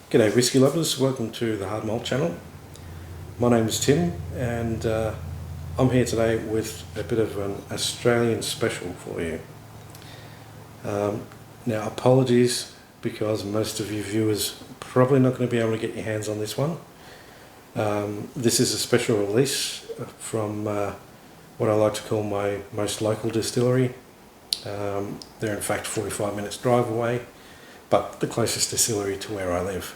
G'day whisky lovers, welcome to the Hard Malt channel. My name is Tim and I'm here today with a bit of an Australian special for you. Now apologies because most of you viewers probably not going to be able to get your hands on this one. This is a special release from what I like to call my most local distillery. They're in fact 45 minutes drive away, but the closest distillery to where I live.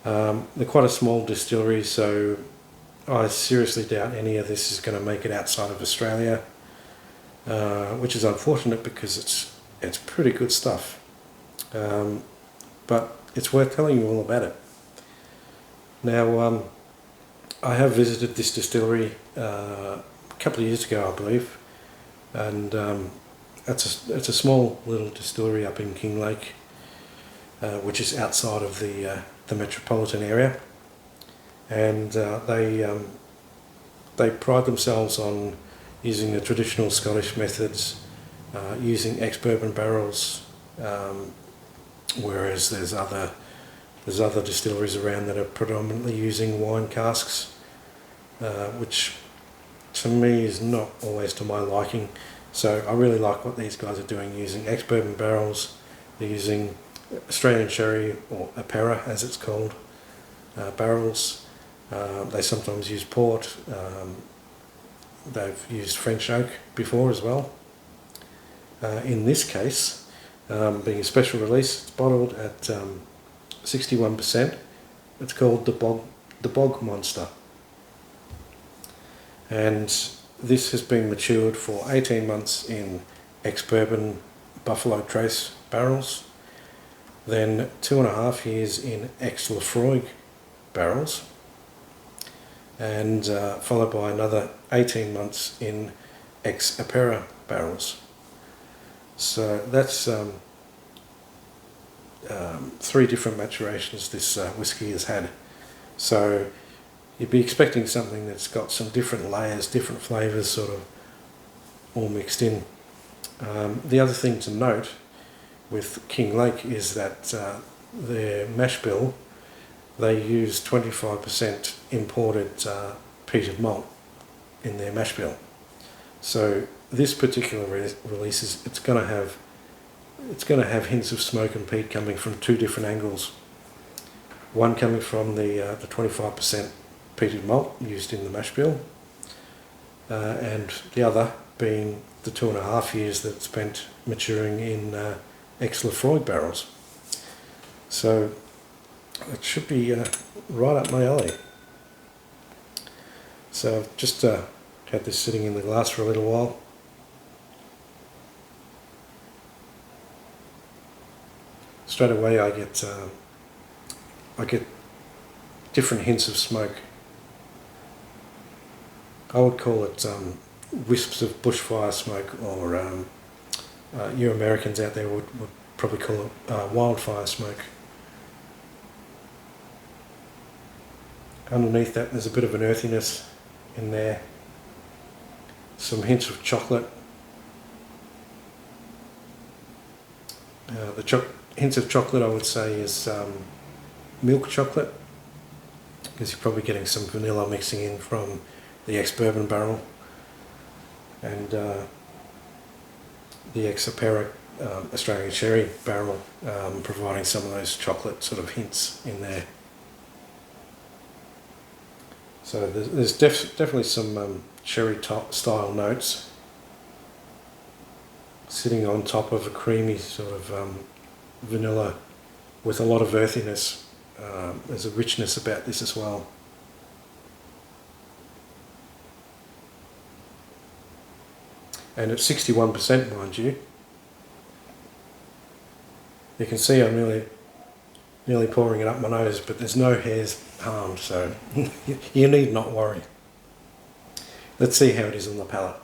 They're quite a small distillery, so I seriously doubt any of this is going to make it outside of Australia, which is unfortunate because it's pretty good stuff. But it's worth telling you all about it. Now, I have visited this distillery a couple of years ago, I believe, and it's a small little distillery up in Kinglake, which is outside of the metropolitan area, and they pride themselves on using the traditional Scottish methods, using ex-bourbon barrels, whereas there's other distilleries around that are predominantly using wine casks, which to me is not always to my liking. So I really like what these guys are doing, using ex-bourbon barrels. They're using Australian sherry, or Apera as it's called, barrels. They sometimes use port. They've used French oak before as well. In this case, being a special release, it's bottled at 61%. It's called the Bog Monster, and this has been matured for 18 months in ex-bourbon Buffalo Trace barrels, then 2.5 years in ex-Lefroy barrels, and followed by another 18 months in ex-Apera barrels. So that's 3 different maturations this whisky has had. So you'd be expecting something that's got some different layers, different flavours sort of all mixed in. The other thing to note with Kinglake is that their mash bill, they use 25% imported peated malt in their mash bill. So this particular release is it's going to have hints of smoke and peat coming from 2 different angles. One coming from the 25% peated malt used in the mash bill, and the other being the 2.5 years that it's spent maturing in ex-Lefroy barrels. So it should be right up my alley. So I've just had this sitting in the glass for a little while. Straight away I get different hints of smoke. I would call it wisps of bushfire smoke, or you Americans out there would probably call it wildfire smoke. Underneath that there's a bit of an earthiness in there, some hints of chocolate. The hints of chocolate I would say is milk chocolate, because you're probably getting some vanilla mixing in from the ex-bourbon barrel, and the ex-Apera Australian sherry barrel providing some of those chocolate sort of hints in there. So there's definitely some sherry style notes sitting on top of a creamy sort of vanilla with a lot of earthiness. There's a richness about this as well. And at 61%, mind you, you can see I'm nearly pouring it up my nose, but there's no hairs harmed, so you need not worry. Let's see how it is on the palate.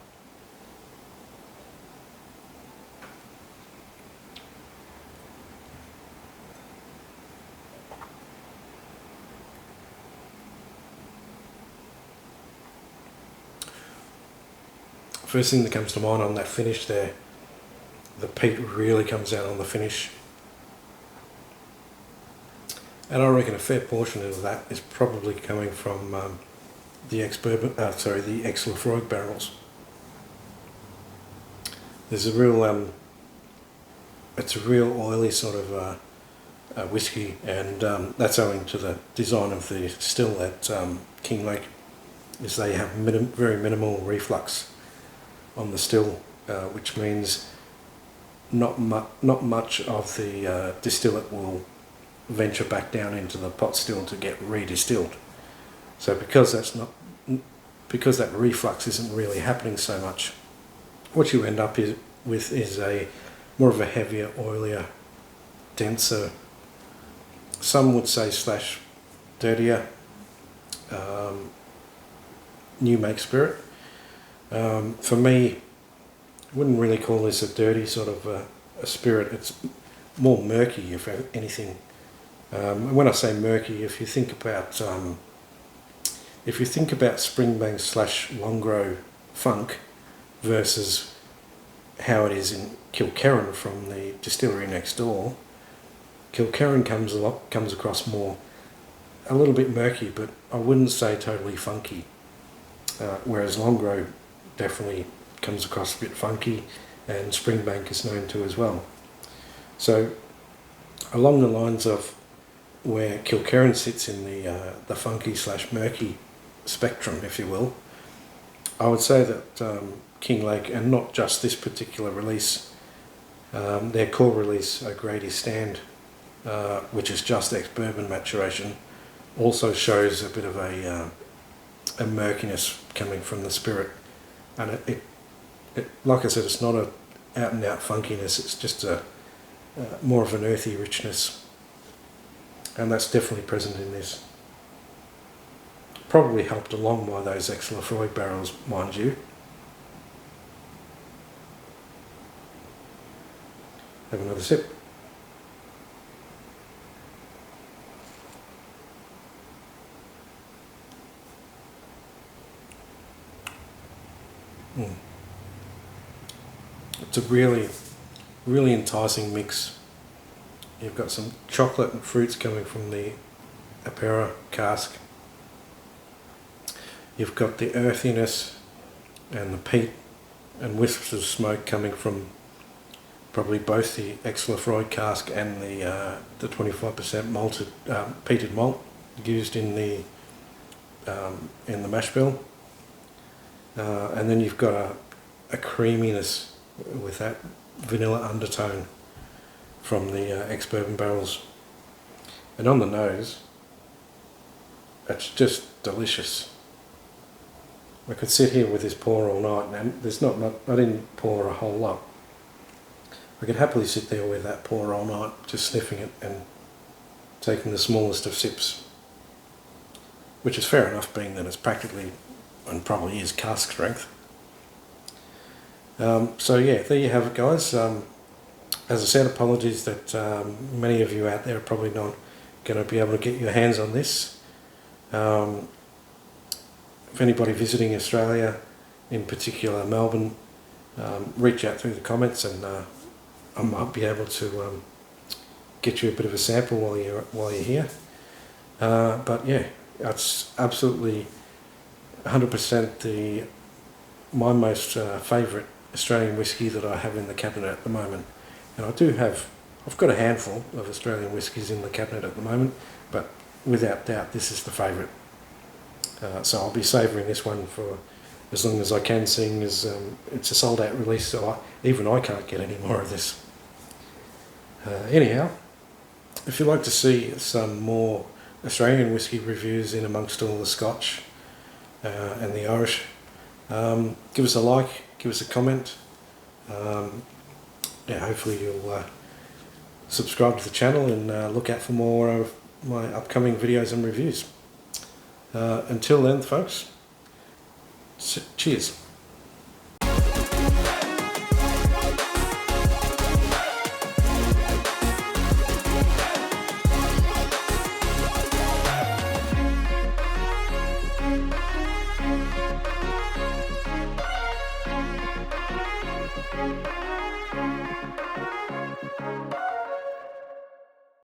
First thing that comes to mind on that finish there, the peat really comes out on the finish. And I reckon a fair portion of that is probably coming from the ex-Laphroaig barrels. There's a real, it's a real oily sort of whisky, and that's owing to the design of the still at Kinglake, is they have very minimal reflux on the still, which means not much of the distillate will venture back down into the pot still to get redistilled. So because that reflux isn't really happening so much, what you end up with is a more of a heavier, oilier, denser, some would say slash dirtier new make spirit. For me, I wouldn't really call this a dirty sort of a spirit. It's more murky, if anything. When I say murky, if you think about Springbank slash Longrow Funk versus how it is in Kilkerran from the distillery next door, Kilkerran comes across more a little bit murky, but I wouldn't say totally funky. Whereas Longrow definitely comes across a bit funky, and Springbank is known to as well. So along the lines of where Kilkerran sits in the funky slash murky spectrum, if you will, I would say that Kinglake, and not just this particular release, their core release, O'Grady Stand, which is just ex-bourbon maturation, also shows a bit of a murkiness coming from the spirit. And it like I said, it's not a out and out funkiness, it's just a more of an earthy richness. And that's definitely present in this. Probably helped along by those ex-Laphroaig barrels, mind you. Have another sip. It's a really, really enticing mix. You've got some chocolate and fruits coming from the Apera cask. You've got the earthiness and the peat and wisps of smoke coming from probably both the ex-Laphroaig cask and the 25% malted peated malt used in the mash bill. And then you've got a creaminess with that vanilla undertone from the ex-bourbon barrels. And on the nose, it's just delicious. I could sit here with this pour all night, and I didn't pour a whole lot. I could happily sit there with that pour all night, just sniffing it and taking the smallest of sips. Which is fair enough, being that it's practically, and probably is, cask strength. So yeah, there you have it, guys. As I said, apologies that many of you out there are probably not going to be able to get your hands on this. If anybody visiting Australia, in particular Melbourne, reach out through the comments, and I might be able to get you a bit of a sample while you're here. But yeah, it's absolutely 100% my most favourite Australian whisky that I have in the cabinet at the moment. And I've got a handful of Australian whiskies in the cabinet at the moment, but without doubt this is the favourite. So I'll be savouring this one for as long as I can, seeing as it's a sold out release, so even I can't get any more of this. Anyhow, if you'd like to see some more Australian whisky reviews in amongst all the Scotch and the Irish, give us a like, give us a comment. Yeah, hopefully you'll subscribe to the channel and look out for more of my upcoming videos and reviews. Until then, folks, cheers.